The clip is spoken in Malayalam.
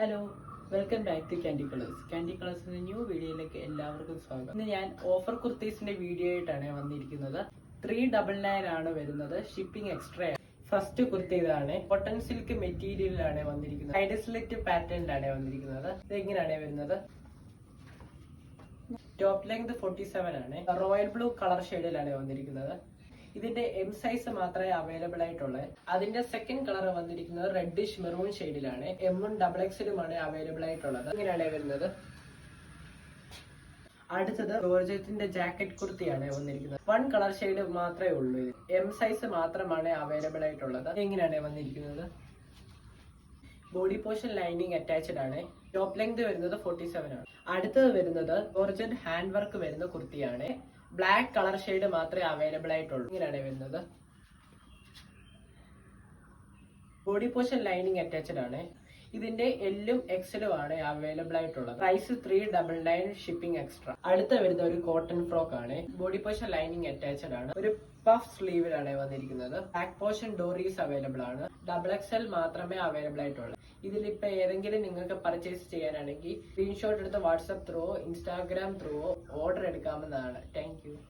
Hello, welcome back to candy colours. Candy കളേഴ്സിന്റെ ന്യൂ വീഡിയോയിലേക്ക് എല്ലാവർക്കും സ്വാഗതം. ഇന്ന് ഞാൻ ഓഫർ കുർത്തീസിന്റെ വീഡിയോ ആയിട്ടാണ് വന്നിരിക്കുന്നത്. 399 ആണ് വരുന്നത്, ഷിപ്പിംഗ് എക്സ്ട്രാ. ഫസ്റ്റ് കുർത്തി ഇതാണ്, കോട്ടൺ സിൽക്ക് മെറ്റീരിയലിലാണ് വന്നിരിക്കുന്നത്. സൈഡ് സ്ലിറ്റ് പാറ്റേണിലാണ് വന്നിരിക്കുന്നത്. ഇത് എങ്ങനെയാണ് വരുന്നത്? ടോപ്പ് ലെങ്ത് 47 ആണ്. റോയൽ ബ്ലൂ കളർ ഷെയ്ഡിലാണ് വന്നിരിക്കുന്നത്. ഇതിന്റെ എം സൈസ് മാത്രമേ അവൈലബിൾ ആയിട്ടുള്ളൂ. അതിന്റെ സെക്കൻഡ് കളർ വന്നിരിക്കുന്നത് റെഡിഷ് മെറൂൺ ഷെയ്ഡിലാണ്. എമ്മും ഡബിൾ എക്സലുമാണ് അവൈലബിൾ ആയിട്ടുള്ളത്. ഇങ്ങനെയാണ് വരുന്നത്. അടുത്തത് ജോർജറ്റിന്റെ ജാക്കറ്റ് കുർത്തിയാണ് വന്നിരിക്കുന്നത്. വൺ കളർ ഷെയ്ഡ് മാത്രമേ ഉള്ളൂ. ഇത് എം സൈസ് മാത്രമാണ് അവൈലബിൾ ആയിട്ടുള്ളത്. എങ്ങനെയാണ് വന്നിരിക്കുന്നത്? ബോഡി പോർഷൻ ലൈനിങ് അറ്റാച്ച്ഡ് ആണ്. ടോപ്പ് ലെങ്ത് വരുന്നത് 47 ആണ്. അടുത്തത് വരുന്നത് ജോർജറ്റ് ഹാൻഡ് വർക്ക് വരുന്ന കുർത്തിയാണ്. ബ്ലാക്ക് കളർ ഷെയ്ഡ് മാത്രമേ അവൈലബിൾ ആയിട്ടുള്ളൂ. ഇങ്ങനെയാണ് വരുന്നത്. ബോഡി പോർഷൻ ലൈനിങ് അറ്റാച്ച്ഡ് ആണ്. ഇതിന്റെ എല്ലും എക്സലും ആണ് അവൈലബിൾ ആയിട്ടുള്ളത്. Price 399 shipping extra. അടുത്ത വരുന്ന ഒരു കോട്ടൺ ഫ്രോക്ക് ആണ്. ബോഡി പോർഷൻ ലൈനിങ് അറ്റാച്ച്ഡ് ആണ്. ഒരു പഫ് സ്ലീവിലാണ് വന്നിരിക്കുന്നത്. ബാക്ക് പോർഷൻ ഡോറീസ് അവൈലബിൾ ആണ്. ഡബിൾ എക്സൽ മാത്രമേ അവൈലബിൾ ആയിട്ടുള്ളൂ. ഇതിലിപ്പോ ഏതെങ്കിലും നിങ്ങൾക്ക് പർച്ചേസ് ചെയ്യാനാണെങ്കിൽ സ്ക്രീൻഷോട്ട് എടുത്ത് വാട്സ്ആപ്പ് ത്രൂവോ ഇൻസ്റ്റാഗ്രാം ത്രൂവോ ഓർഡർ എടുക്കാവുന്നതാണ്. താങ്ക്